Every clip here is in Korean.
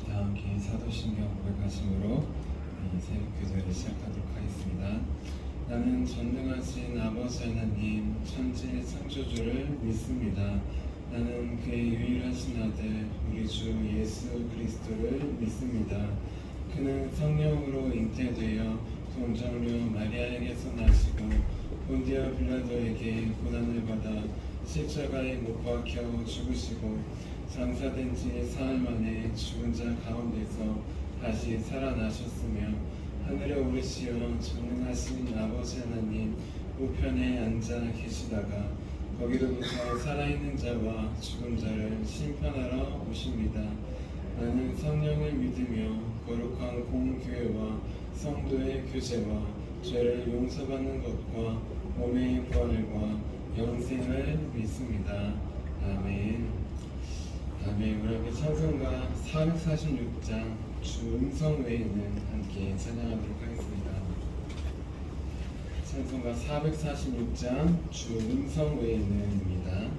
다 함께 사도신경 고백하심으로 이 새벽 기도를 시작하도록 하겠습니다. 나는 전능하신 아버지 하나님 천지 창조주를 믿습니다. 나는 그의 유일하신 아들 우리 주 예수 그리스도를 믿습니다. 그는 성령으로 잉태되어 동정녀 마리아에게서 나시고 본디오 빌라도에게 고난을 받아 십자가에 못 박혀 죽으시고 장사된 지 사흘 만에 죽은 자 가운데서 다시 살아나셨으며 하늘에 오르시어 전능하신 아버지 하나님 우편에 앉아 계시다가 거기로부터 살아있는 자와 죽은 자를 심판하러 오십니다. 나는 성령을 믿으며 거룩한 공교회와 성도의 교제와 죄를 용서받는 것과 몸의 부활과 영생을 믿습니다. 아멘. 아멘. 우리 함께 찬송가 446장 주 음성 외에는 함께 찬양하도록 하겠습니다. 찬송가 446장 주 음성 외에는입니다.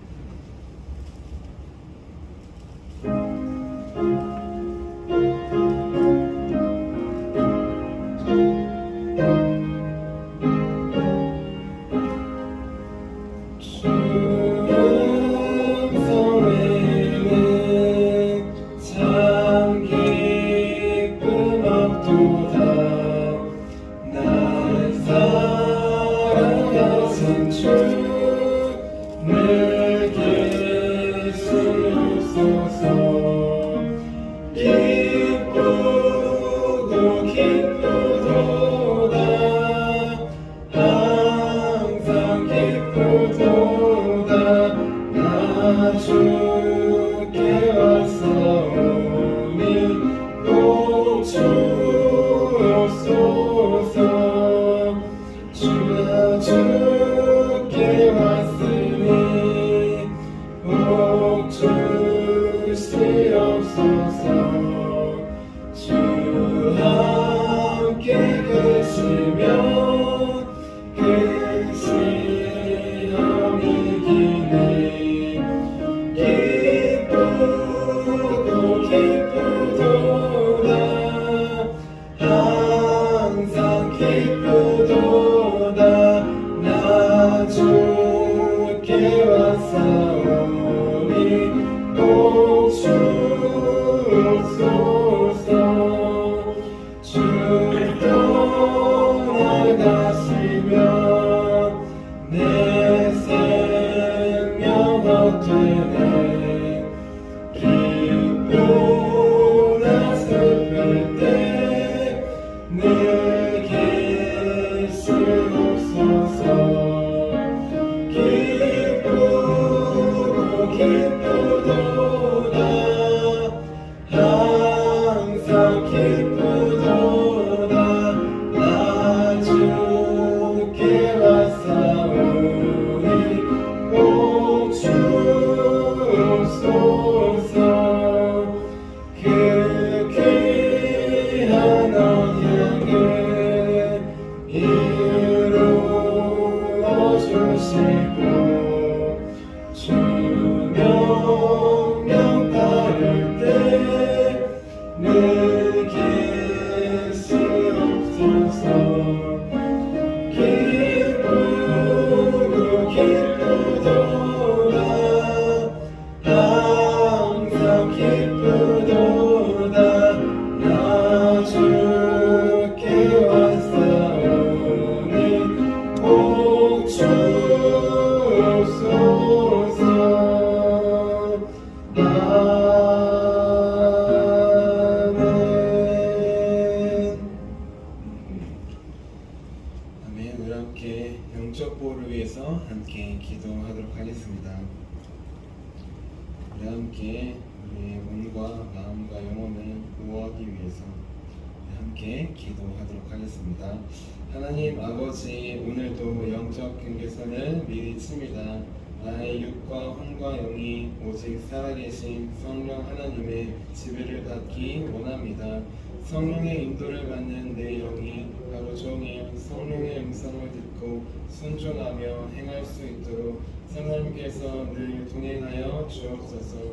하나님 아버지, 오늘도 영적 경계선을 미리 칩니다. 나의 육과 혼과 영이 오직 살아계신 성령 하나님의 지배를 받기 원합니다. 성령의 인도를 받는 내 영이 하루 종일 성령의 음성을 듣고 순종하며 행할 수 있도록 하나님께서 늘 동행하여 주옵소서.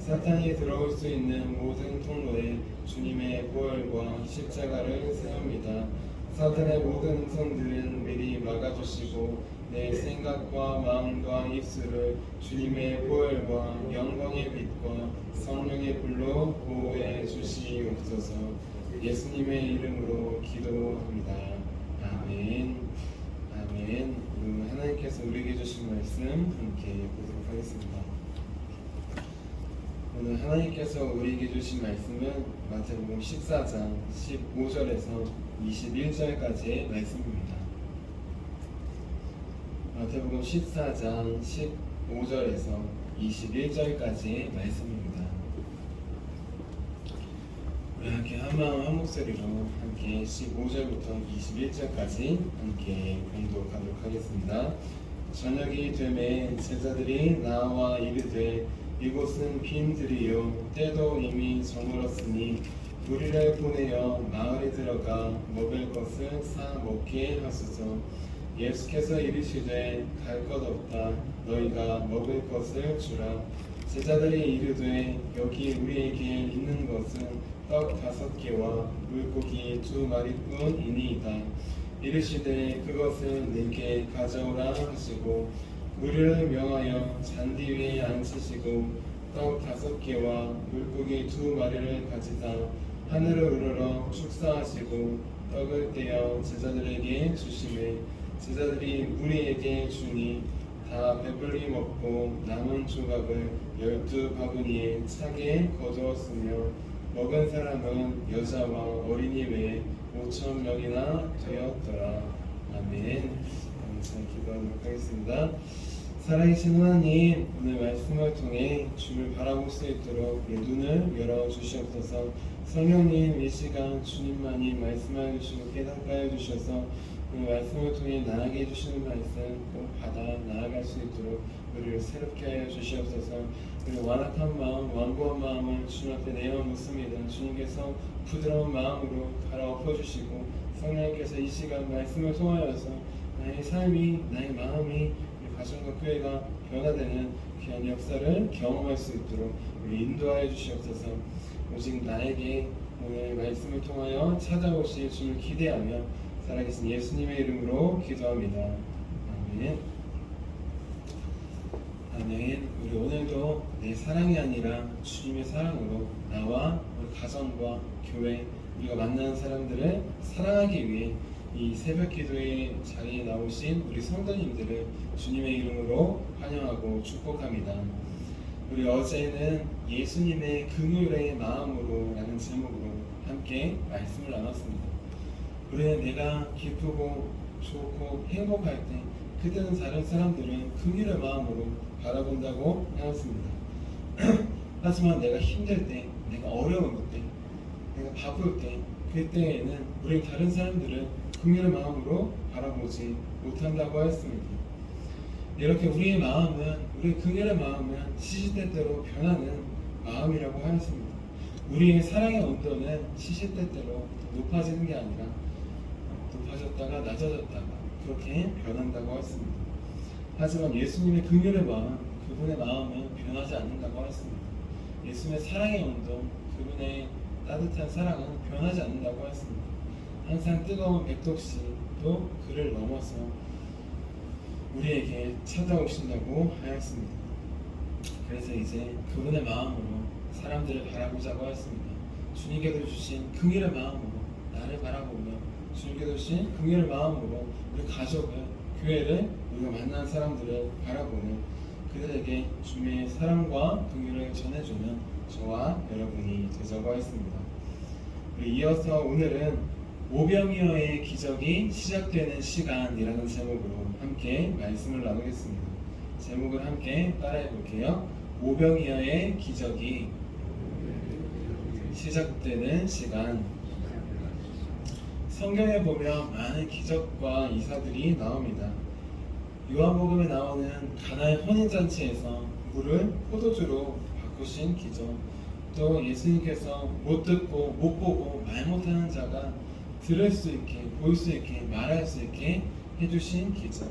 사탄이 들어올 수 있는 모든 통로에 주님의 보혈과 십자가를 세웁니다. 사탄의 모든 음성들은 미리 막아주시고 내 생각과 마음과 입술을 주님의 보혈과 영광의 빛과 성령의 불로 보호해 주시옵소서. 예수님의 이름으로 기도합니다. 아멘. 아멘. 하나님께서 우리에게 주신 말씀 함께 보도록 하겠습니다. 오늘 하나님께서 우리에게 주신 말씀은 마태복음 14장 15절에서 21절까지의 말씀입니다. 마태복음 14장 15절에서 21절까지의 말씀입니다. 우리 함께 한마음 한목소리로 함께 15절부터 21절까지 함께 봉독하도록 하겠습니다. 저녁이 되매 제자들이 나와 이르되 이곳은 빈들이요 때도 이미 저물었으니 우리를 보내어 마을에 들어가 먹을 것을 사 먹게 하소서. 예수께서 이르시되 갈 것 없다 너희가 먹을 것을 주라. 제자들이 이르되 여기 우리에게 있는 것은 떡 5개와 물고기 2마리뿐이니이다. 이르시되 그것을 내게 가져오라 하시고 우리를 명하여 잔디 위에 앉히시고 떡 5개와 물고기 2마리를 가지사 하늘을 우러러 축사하시고 떡을 떼어 제자들에게 주시매 제자들이 무리에게 주니 다 배불리 먹고 남은 조각을 12바구니에 차게 거두었으며 먹은 사람은 여자와 어린이 외에 5,000명이나 되었더라. 아멘. 감사 기도하도록 하겠습니다. 살아계신 하나님, 오늘 말씀을 통해 주를 바라볼 수 있도록 우리 눈을 열어주시옵소서. 성령님, 이 시간 주님만이 말씀하여 주시고 깨닫게 하여 주셔서 오늘 말씀을 통해 나에게 해주시는 말씀 꼭 받아 나아갈 수 있도록 우리를 새롭게 하여 주시옵소서. 우리 완악한 마음, 완고한 마음을 주님 앞에 내어놓습니다. 주님께서 부드러운 마음으로 갈아엎어주시고 성령님께서 이 시간 말씀을 통하여서 나의 삶이, 나의 마음이 우리 가정과 교회가 변화되는 귀한 역사를 경험할 수 있도록 우리 인도하여 주시옵소서. 오직 나에게 오늘 말씀을 통하여 찾아오실 주를 기대하며 살아계신 예수님의 이름으로 기도합니다. 아멘. 아멘. 우리 오늘도 내 사랑이 아니라 주님의 사랑으로 나와 우리 가정과 교회 우리가 만나는 사람들을 사랑하기 위해 이 새벽 기도의 자리에 나오신 우리 성도님들을 주님의 이름으로 환영하고 축복합니다. 우리 어제는 예수님의 긍휼의 마음으로 라는 제목으로 함께 말씀을 나눴습니다. 우리는 내가 기쁘고 좋고 행복할 때 그때는 다른 사람들은 긍휼의 마음으로 바라본다고 하였습니다. 하지만 내가 힘들 때, 내가 어려운 때, 내가 바쁠 때 그때에는 우리 다른 사람들은 긍휼의 마음으로 바라보지 못한다고 하였습니다. 이렇게 우리의 마음은, 우리의 긍휼의 마음은 시시때때로 변하는 마음이라고 하였습니다. 우리의 사랑의 온도는 시시때때로 높아지는 게 아니라 높아졌다가 낮아졌다가 그렇게 변한다고 했습니다. 하지만 예수님의 긍휼의 마음, 그분의 마음은 변하지 않는다고 했습니다. 예수님의 사랑의 온도, 그분의 따뜻한 사랑은 변하지 않는다고 했습니다. 항상 뜨거운 백독시도 그를 넘어서 우리에게 찾아오신다고 하였습니다. 그래서 이제 그분의 마음으로 사람들을 바라보자고 하였습니다. 주님께서 주신 긍휼의 마음으로 나를 바라보며 주님께서 주신 긍휼의 마음으로 우리 가족을, 교회를, 우리가 만난 사람들을 바라보는 그들에게 주님의 사랑과 긍휼을 전해주는 저와 여러분이 되자고 하였습니다. 우리 이어서 오늘은 오병이어의 기적이 시작되는 시간이라는 제목으로 함께 말씀을 나누겠습니다. 제목을 함께 따라해 볼게요. 오병이어의 기적이 시작되는 시간. 성경에 보면 많은 기적과 이사들이 나옵니다. 요한복음에 나오는 가나의 혼인잔치에서 물을 포도주로 바꾸신 기적, 또 예수님께서 못 듣고 못 보고 말 못하는 자가 들을 수 있게, 볼 수 있게, 말할 수 있게 해주신 기적,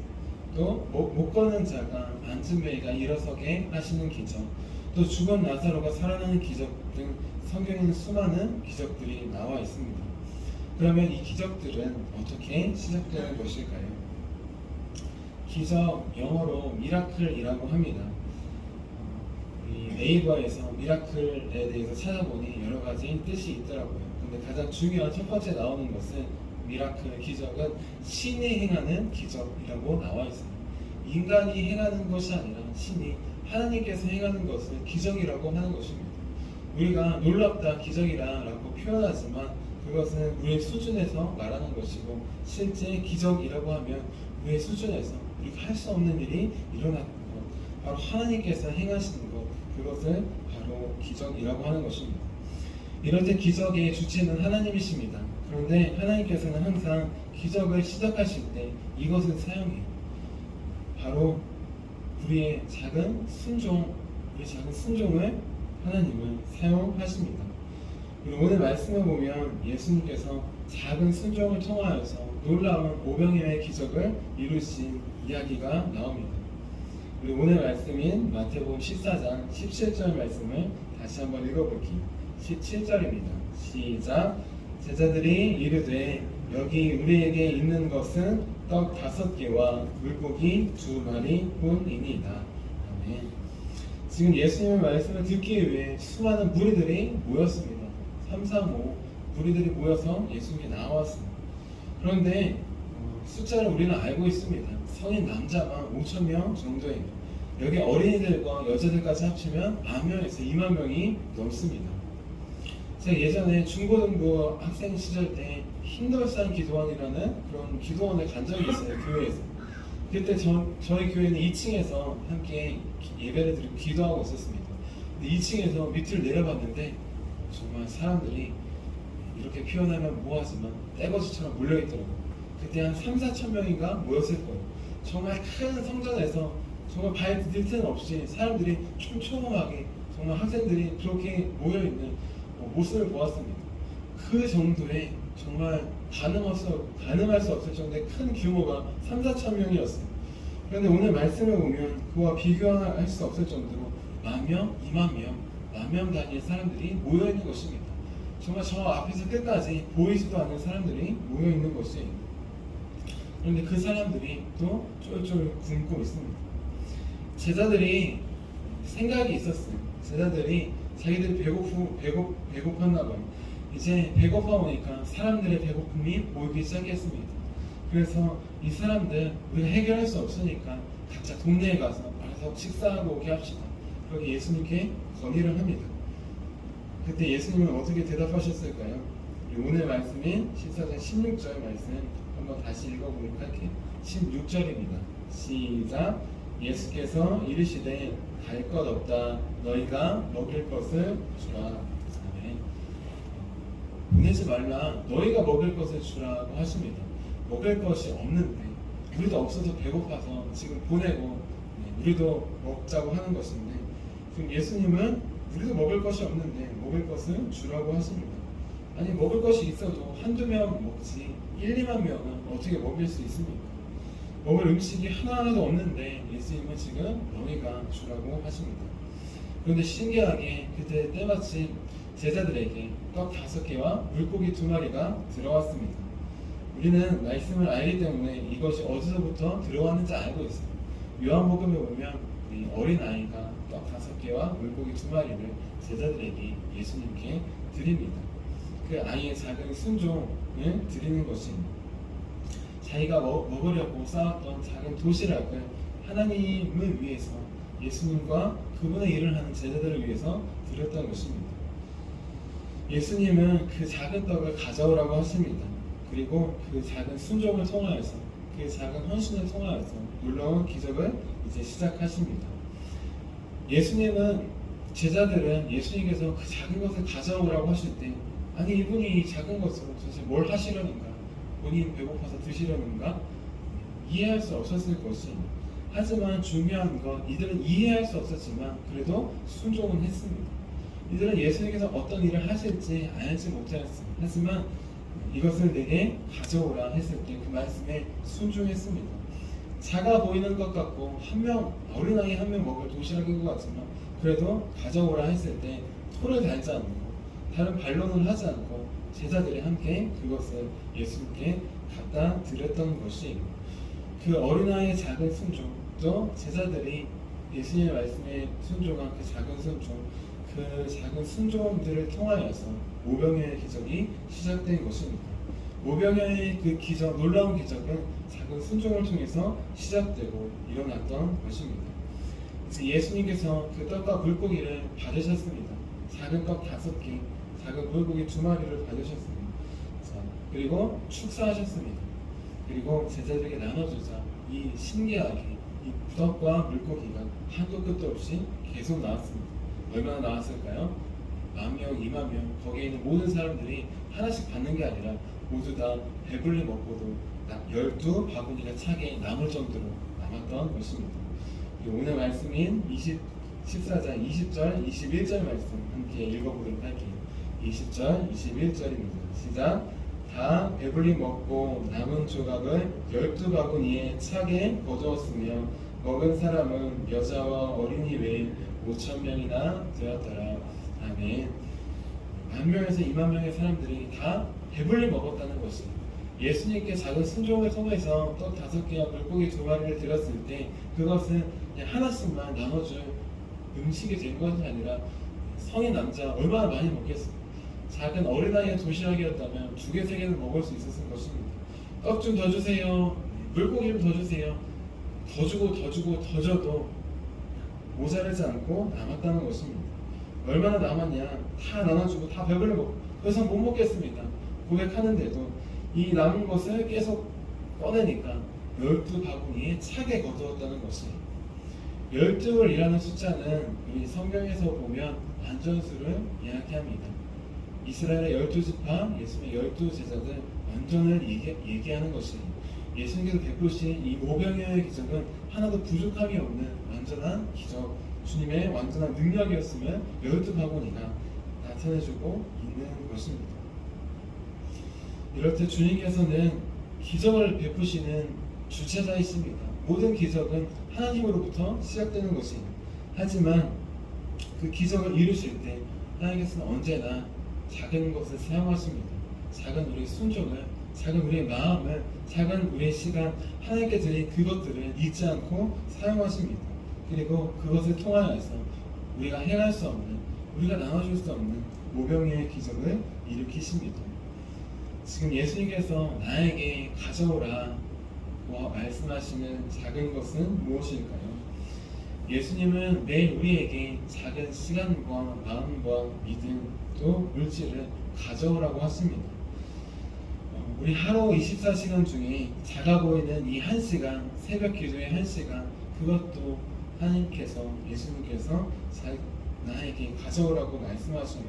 또 못 걷는 자가 앉은 매가 일어서게 하시는 기적, 또 죽은 나사로가 살아나는 기적 등 성경에는 수많은 기적들이 나와 있습니다. 그러면 이 기적들은 어떻게 시작되는 것일까요? 기적, 영어로 미라클이라고 합니다. 이 네이버에서 미라클에 대해서 찾아보니 여러 가지 뜻이 있더라고요. 근데 가장 중요한 첫 번째 나오는 것은 미라클, 기적은 신이 행하는 기적이라고 나와 있어요. 인간이 행하는 것이 아니라 신이 하나님께서 행하는 것을 기적이라고 하는 것입니다. 우리가 놀랍다, 기적이라고 표현하지만 그것은 우리의 수준에서 말하는 것이고, 실제 기적이라고 하면 우리의 수준에서 우리가 할 수 없는 일이 일어나는 것, 바로 하나님께서 행하시는 것, 그것을 바로 기적이라고 하는 것입니다. 이럴 때 기적의 주체는 하나님이십니다. 그런데 하나님께서는 항상 기적을 시작하실 때 이것을 사용해요. 바로 우리의 작은 순종을 하나님은 사용하십니다. 그리고 오늘 말씀을 보면 예수님께서 작은 순종을 통하여서 놀라운 오병이어의 기적을 이루신 이야기가 나옵니다. 그리고 오늘 말씀인 마태복음 14장 17절 말씀을 다시 한번 읽어볼게요. 17절입니다. 시작. 제자들이 이르되 여기 우리에게 있는 것은 떡 5개와 물고기 2마리 뿐이니이다. 아멘. 지금 예수님의 말씀을 듣기 위해 수많은 무리들이 모였습니다. 3, 4, 5 무리들이 모여서 예수님께 나왔습니다. 그런데 숫자를 우리는 알고 있습니다. 성인 남자만 5천 명 정도예요. 여기 어린이들과 여자들까지 합치면 10,000명에서 2만 명이 넘습니다. 제가 예전에 중고등부 학생 시절 때 힘들산 기도원이라는 그런 기도원에 간 적이 있어요. 교회에서. 그때 저희 교회는 2층에서 함께 예배를 드리고 기도하고 있었습니다. 근데 2층에서 밑을 내려봤는데 정말 사람들이 이렇게 표현하면 뭐하지만 떼거지처럼 몰려있더라고요. 그때 한 3, 4천 명인가 모였을 거예요. 정말 큰 성전에서 정말 발 디딜 틈 없이 사람들이 촘촘하게 정말 학생들이 그렇게 모여있는 모습을 보았습니다. 그 정도의 정말 가늠할 수 없을 정도의 큰 규모가 3, 4천 명이었어요. 그런데 오늘 말씀을 보면 그와 비교할 수 없을 정도로 10,000명, 20,000명, 10,000명 단위의 사람들이 모여있는 것입니다. 정말 저 앞에서 끝까지 보이지도 않는 사람들이 모여있는 것이에요. 그런데 그 사람들이 또 쫄쫄 굶고 있습니다. 제자들이 생각이 있었어요. 제자들이 자기들이 배고팠나 봐요. 이제 배고파 보니까 사람들의 배고픔이 보이기 시작했습니다. 그래서 이 사람들 우리가 해결할 수 없으니까 각자 동네에 가서 알아서 식사하고 오게 합시다. 그렇게 예수님께 건의를 합니다. 그때 예수님은 어떻게 대답하셨을까요? 오늘 말씀인 14장 16절 말씀 한번 다시 읽어보도록 할게요. 16절입니다. 시작. 예수께서 이르시되 갈 것 없다. 너희가 먹을 것을 주라. 아멘. 보내지 말라. 너희가 먹을 것을 주라고 하십니다. 먹을 것이 없는데 우리도 없어서 배고파서 지금 보내고 우리도 먹자고 하는 것인데, 지금 예수님은 우리도 먹을 것이 없는데 먹을 것을 주라고 하십니다. 아니 먹을 것이 있어도 한두 명 먹지 1, 2만 명은 어떻게 먹일 수 있습니까? 먹을 음식이 하나하나도 없는데 예수님은 지금 너희가 주라고 하십니다. 그런데 신기하게 그때 때마침 제자들에게 떡 5개와 물고기 2마리가 들어왔습니다. 우리는 말씀을 알기 때문에 이것이 어디서부터 들어왔는지 알고 있어요. 요한복음에 보면 어린아이가 떡 5개와 물고기 2마리를 제자들에게 예수님께 드립니다. 그 아이의 작은 순종을 드리는 것입니다. 자기가 먹으려고 쌓았던 작은 도시락을 하나님을 위해서, 예수님과 그분의 일을 하는 제자들을 위해서 드렸던 것입니다. 예수님은 그 작은 떡을 가져오라고 하십니다. 그리고 그 작은 순종을 통하여서, 그 작은 헌신을 통하여서 놀라운 기적을 이제 시작하십니다. 제자들은 예수님께서 그 작은 것을 가져오라고 하실 때, 아니 이분이 이 작은 것으로 도대체 뭘 하시려는가, 본인 배고파서 드시려는가 이해할 수 없었을 것이, 하지만 중요한 건 이들은 이해할 수 없었지만 그래도 순종은 했습니다. 이들은 예수님께서 어떤 일을 하실지 알지 못하였습니다. 하지만 이것을 내게 가져오라 했을 때 그 말씀에 순종했습니다. 작아 보이는 것 같고 어린아이 한 명 먹을 도시락인 것 같지만 그래도 가져오라 했을 때 토를 달지 않고 다른 반론을 하지 않고 제자들이 함께 그것을 예수님께 갖다 드렸던 것이 그 어린아이의 작은 순종 또 제자들이 예수님의 말씀에 순종한 그 작은 순종 그 작은 순종들을 통하여서 오병이어의 기적이 시작된 것입니다. 오병이어의 그 기적, 놀라운 기적은 작은 순종을 통해서 시작되고 일어났던 것입니다. 그래서 예수님께서 그 떡과 물고기를 받으셨습니다. 작은 떡 5개, 작은 물고기 2마리를 받으셨습니다. 자, 그리고 축사하셨습니다. 그리고 제자들에게 나눠주자 이 신기하게 이 떡과 물고기가 한도 끝도 없이 계속 나왔습니다. 얼마나 나왔을까요? 10,000명, 20,000명 거기에 있는 모든 사람들이 하나씩 받는 게 아니라 모두 다 배불리 먹고도 12바구니가 차게 남을 정도로 남았던 것입니다. 오늘 말씀인 14장 20절, 21절 말씀 함께 읽어보도록 할게요. 20절, 21절입니다. 시작! 다 배불리 먹고 남은 조각을 12바구니에 차게 거두었으며 먹은 사람은 여자와 어린이 외에 5,000명이나 되었더라. 아멘. 10,000명에서 20,000명의 사람들이 다 배불리 먹었다는 것이 예수님께 작은 순종을 통해서 떡 5개와 물고기 2마리를 드렸을 때 그것은 그냥 하나씩만 나눠줄 음식이 된 것이 아니라 성인 남자 얼마나 많이 먹겠어요. 작은 어린아이의 도시락이었다면 2개, 3개는 먹을 수 있었을 것입니다. 떡 좀 더 주세요. 물고기 좀 더 주세요. 더 주고 더 주고 더 줘도 모자르지 않고 남았다는 것입니다. 얼마나 남았냐? 다 나눠주고 다 배불리 먹고 더 이상 못 먹겠습니다. 고백하는데도 이 남은 것을 계속 꺼내니까 12바구니에 차게 거두었다는 것이 12이라는 숫자는 우리 성경에서 보면 완전수를 이야기합니다. 이스라엘의 12지파, 예수님의 12제자들 완전을 얘기하는 것이 예수님께서 베푸신 이 오병이어의 기적은 하나도 부족함이 없는 완전한 기적, 주님의 완전한 능력이었으면 12바구니가 나타내주고 있는 것입니다. 이럴 때 주님께서는 기적을 베푸시는 주체자이십니다. 모든 기적은 하나님으로부터 시작되는 것입니다. 하지만 그 기적을 이루실 때 하나님께서는 언제나 작은 것을 사용하십니다. 작은 우리의 순종을, 작은 우리의 마음을, 작은 우리의 시간, 하나님께 드린 그것들을 잊지 않고 사용하십니다. 그리고 그것을 통하여서 우리가 행할 수 없는, 우리가 나눠줄 수 없는 오병이어의 기적을 일으키십니다. 지금 예수님께서 나에게 가져오라 말씀하시는 작은 것은 무엇일까요? 예수님은 매일 우리에게 작은 시간과 마음과 믿음 또 물질을 가져오라고 하십니다. 우리 하루 24시간 중에 작아 보이는 이 1시간, 새벽 기도의 1시간, 그것도 하나님께서, 예수님께서 나에게 가져오라고 말씀하시며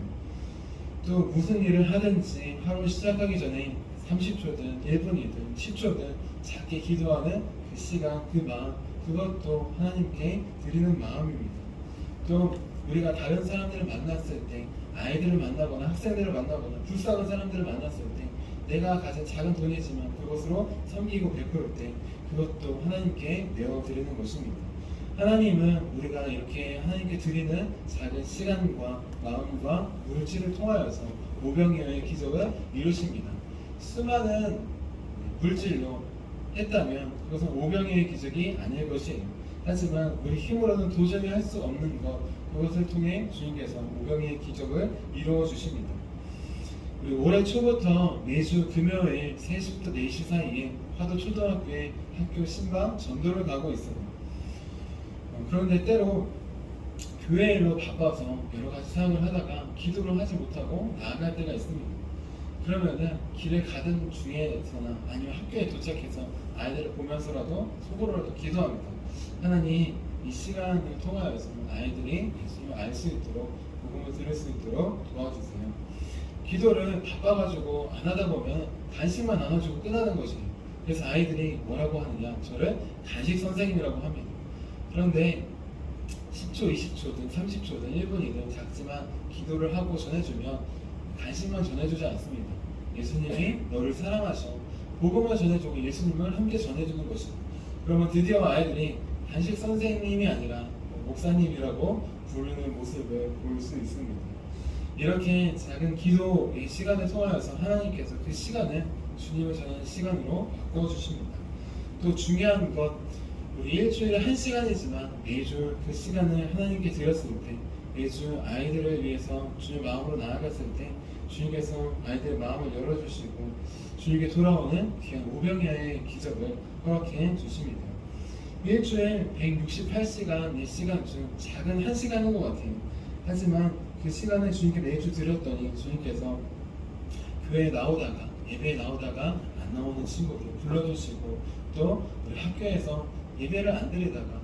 또 무슨 일을 하든지 하루 시작하기 전에 30초든 1분이든 10초든 작게 기도하는 그 시간, 그 마음, 그것도 하나님께 드리는 마음입니다. 또 우리가 다른 사람들을 만났을 때, 아이들을 만나거나 학생들을 만나거나 불쌍한 사람들을 만났을 때 내가 가진 작은 돈이지만 그것으로 섬기고 베풀 때 그것도 하나님께 내어드리는 것입니다. 하나님은 우리가 이렇게 하나님께 드리는 작은 시간과 마음과 물질을 통하여서 오병이어의 기적을 이루십니다. 수많은 물질로 했다면 그것은 오병이어의 기적이 아닐 것이에요. 하지만 우리 힘으로는 도저히 할 수 없는 것, 그것을 통해 주님께서 오병이어의 기적을 이루어 주십니다. 우리 올해 초부터 매주 금요일 3시부터 4시 사이에 화도 초등학교에 학교 신방 전도를 가고 있어요. 그런데 때로 교회 일로 바빠서 여러 가지 사역을 하다가 기도를 하지 못하고 나아갈 때가 있습니다. 그러면은 길을 가던 중에서나 아니면 학교에 도착해서 아이들을 보면서라도 속으로라도 기도합니다. 하나님, 이 시간을 통하여서 아이들이 예수님을 알 수 있도록 복음을 들을 수 있도록 도와주세요. 기도를 바빠가지고 안 하다 보면 간식만 나눠주고 끝나는 것이에요. 그래서 아이들이 뭐라고 하느냐, 저를 간식 선생님이라고 합니다. 그런데 10초, 20초든 30초든 1분이든 작지만 기도를 하고 전해주면 간식만 전해주지 않습니다. 예수님이 너를 사랑하셔 복음을 전해주고 예수님을 함께 전해주는 것입니다. 그러면 드디어 아이들이 단식 선생님이 아니라 목사님이라고 부르는 모습을 볼 수 있습니다. 이렇게 작은 기도의 시간을 통하여서 하나님께서 그 시간을 주님을 전하는 시간으로 바꿔주십니다. 또 중요한 것, 우리 일주일에 한 시간이지만 매주 그 시간을 하나님께 드렸을 때, 매주 아이들을 위해서 주님 마음으로 나아갔을 때 주님께서 아이들의 마음을 열어주시고 주님께 돌아오는 귀한 오병이어의 기적을 허락해 주십니다. 일주일 168시간의 시간 중 작은 한 시간인 것 같아요. 하지만 그 시간을 주님께 매주 드렸더니 주님께서 교회에 나오다가, 예배에 나오다가 안 나오는 친구들 불러주시고, 또 우리 학교에서 예배를 안 드리다가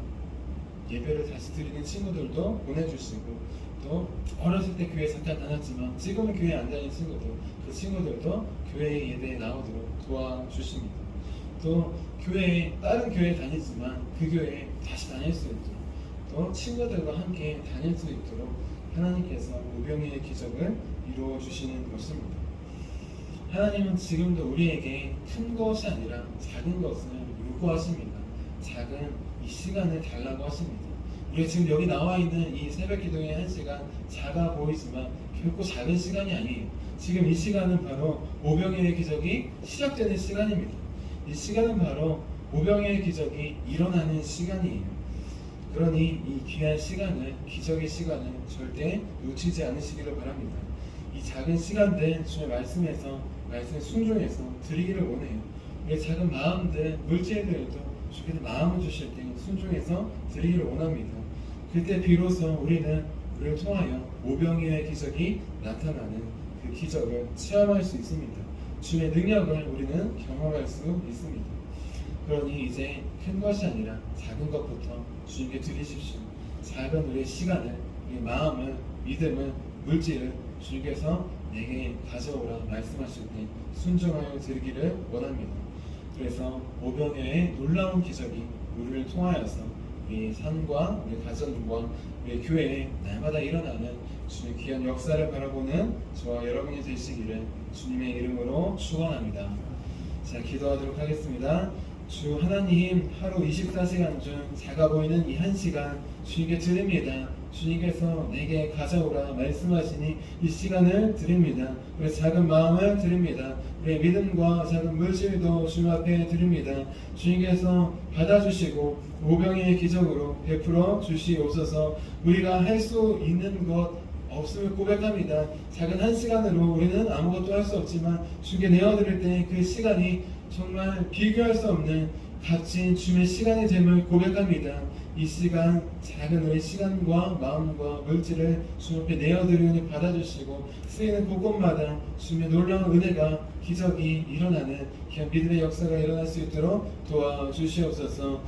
예배를 다시 드리는 친구들도 보내주시고, 또 어렸을 때 교회 잠깐 다녔지만 지금은 교회 안 다니는 친구들, 그 친구들도 교회 예배에 나오도록 도와주십니다. 또 교회에, 다른 교회에 다니지만 그 교회에 다시 다닐 수 있도록, 또 친구들과 함께 다닐 수 있도록 하나님께서 오병이의 기적을 이루어 주시는 것입니다. 하나님은 지금도 우리에게 큰 것이 아니라 작은 것을 요구하십니다. 작은 이 시간을 달라고 하십니다. 우리 지금 여기 나와 있는 이 새벽 기도의 한 시간 작아 보이지만 결코 작은 시간이 아니에요. 지금 이 시간은 바로 오병이의 기적이 시작되는 시간입니다. 이 시간은 바로 오병이의 기적이 일어나는 시간이에요. 그러니 이 귀한 시간을, 기적의 시간을 절대 놓치지 않으시기를 바랍니다. 이 작은 시간들 주의 말씀에서, 말씀에 순종해서 드리기를 원해요. 우리 작은 마음들, 물질들도 주께서 마음을 주실 때 순종해서 드리기를 원합니다. 그때 비로소 우리는 우리를 통하여 오병이어의 기적이 나타나는 그 기적을 체험할 수 있습니다. 주의 능력을 우리는 경험할 수 있습니다. 그러니 이제 큰 것이 아니라 작은 것부터 주님께 드리십시오. 작은 우리의 시간을, 우리의 마음을, 믿음을, 물질을 주님께서 내게 가져오라 말씀하실 때 순종하여 드리기를 원합니다. 그래서 오병이어의 놀라운 기적이 우리를 통하여서 우리 삶과 우리 가정과 우리 교회에 날마다 일어나는 주님의 귀한 역사를 바라보는 저와 여러분이 되시기를 주님의 이름으로 축원합니다. 자, 기도하도록 하겠습니다. 주 하나님, 하루 24시간 중 작아 보이는 이 한 시간 주님께 드립니다. 주님께서 내게 가져오라 말씀하시니 이 시간을 드립니다. 우리 작은 마음을 드립니다. 우리의 믿음과 작은 물질도 주님 앞에 드립니다. 주님께서 받아주시고 오병이의 기적으로 베풀어 주시옵소서. 우리가 할 수 있는 것 없음을 고백합니다. 작은 한 시간으로 우리는 아무것도 할 수 없지만 주께 내어드릴 때 그 시간이 정말 비교할 수 없는 값진 주님의 시간이 됨을 고백합니다. 이 시간, 작은 우리 시간과 마음과 물질을 주님 앞에 내어드리니 받아주시고 쓰이는 곳곳마다 주님의 놀라운 은혜가, 기적이 일어나는 귀한 믿음의 역사가 일어날 수 있도록 도와주시옵소서.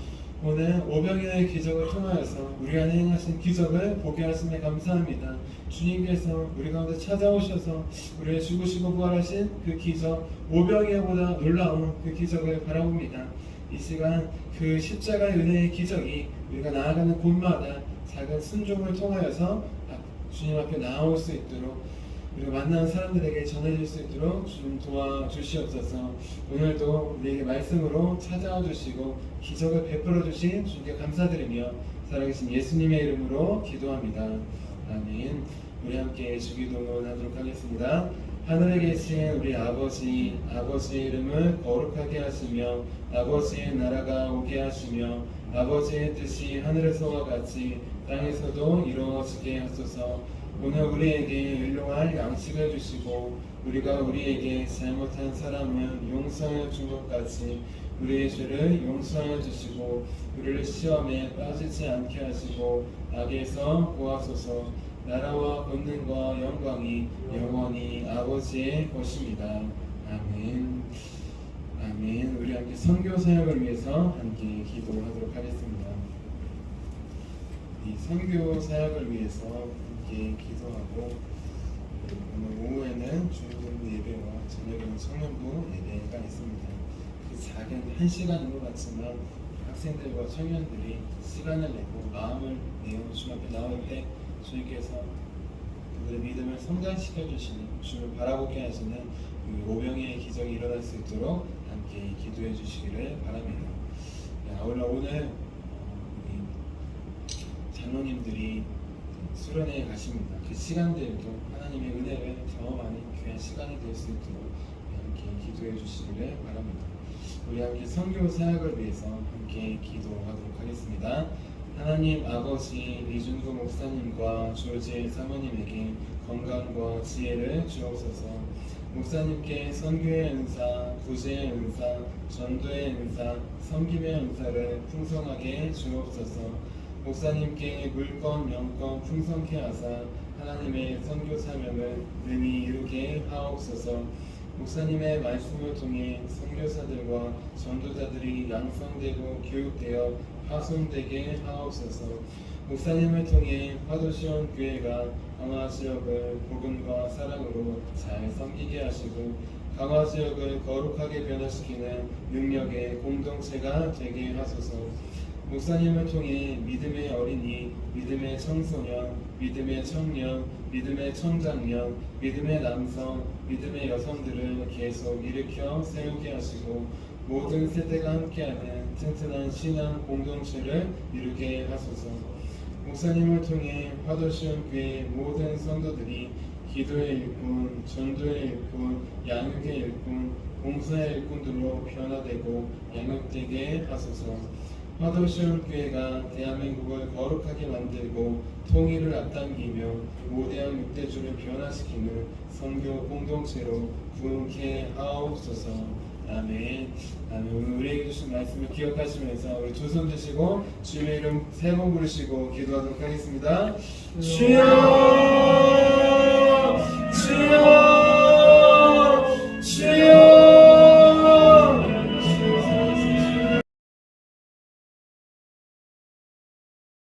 오늘 오병이어의 기적을 통하여서 우리 안에 행하신 기적을 보게 하심에 감사합니다. 주님께서 우리 가운데 찾아오셔서 우리를 죽으시고 부활하신 그 기적, 오병이어보다 놀라운 그 기적을 바라봅니다. 이 시간 그 십자가의 은혜의 기적이 우리가 나아가는 곳마다 작은 순종을 통하여서 주님 앞에 나올 수 있도록, 우리가 만나는 사람들에게 전해질 수 있도록 주님 도와주시옵소서. 오늘도 우리에게 말씀으로 찾아와 주시고 기적을 베풀어 주신 주님께 감사드리며 살아계신 예수님의 이름으로 기도합니다. 아멘. 우리 함께 주기도문 하도록 하겠습니다. 하늘에 계신 우리 아버지, 아버지의 이름을 거룩하게 하시며 아버지의 나라가 오게 하시며 아버지의 뜻이 하늘에서와 같이 땅에서도 이루어지게 하소서. 오늘 우리에게 일용할 양식을 주시고 우리가 우리에게 잘못한 사람은 용서하여 준 것 같이 우리의 죄를 용서하여 주시고 우리를 시험에 빠지지 않게 하시고 악에서 구하소서. 나라와 권능과 영광이 영원히 아버지의 것입니다. 아멘. 아멘. 우리 함께 선교 사역을 위해서 함께 기도하도록 하겠습니다. 이 선교 사역을 위해서 함께 기도하고, 오늘 오후에는 중등부 예배와 저녁에는 청년부 예배가 있습니다. 그 작은 한 시간인 것 같지만 학생들과 청년들이 시간을 내고 마음을 내어 주님 앞에 나올 때 주님께서 그들의 믿음을 성장시켜 주시는, 주님을 바라보게 하시는 그 오병이의 기적이 일어날 수 있도록 함께 기도해 주시기를 바랍니다. 오늘 우리 장로님들이 수련회에 가십니다. 그 시간들도 하나님의 은혜를 경험하는 귀한 시간이 될 수 있도록 함께 기도해 주시기를 바랍니다. 우리 함께 선교 사역을 위해서 함께 기도하도록 하겠습니다. 하나님 아버지 이준구 목사님과 조지 사모님에게 건강과 지혜를 주옵소서. 목사님께 선교의 은사, 구제의 은사, 전도의 은사, 섬김의 은사를 풍성하게 주옵소서. 목사님께 물권, 명권 풍성케 하사 하나님의 선교 사명을 능히 이루게 하옵소서. 목사님의 말씀을 통해 선교사들과 전도자들이 양성되고 교육되어 파송되게 하옵소서. 목사님을 통해 화도시원 교회가 강화 지역을 복음과 사랑으로 잘 섬기게 하시고 강화 지역을 거룩하게 변화시키는 능력의 공동체가 되게 하소서. 목사님을 통해 믿음의 어린이, 믿음의 청소년, 믿음의 청년, 믿음의 청장년, 믿음의 남성, 믿음의 여성들을 계속 일으켜 세우게 하시고 모든 세대가 함께하는 튼튼한 신앙 공동체를 이루게 하소서. 목사님을 통해 화도시원 교회 모든 성도들이 기도의 일꾼, 전도의 일꾼, 양육의 일꾼, 봉사의 일꾼들로 변화되고 양육되게 하소서. 화도시원 교회가 대한민국을 거룩하게 만들고 통일을 앞당기며 모대한 육대주를 변화시키는 선교 공동체로 부흥케 하옵소서. 아멘. 아멘. 오늘 우리에게 주신 말씀을 기억하시면서 우리 두 손 드시고 주님의 이름 세 번 부르시고 기도하도록 하겠습니다. 주여, 주여.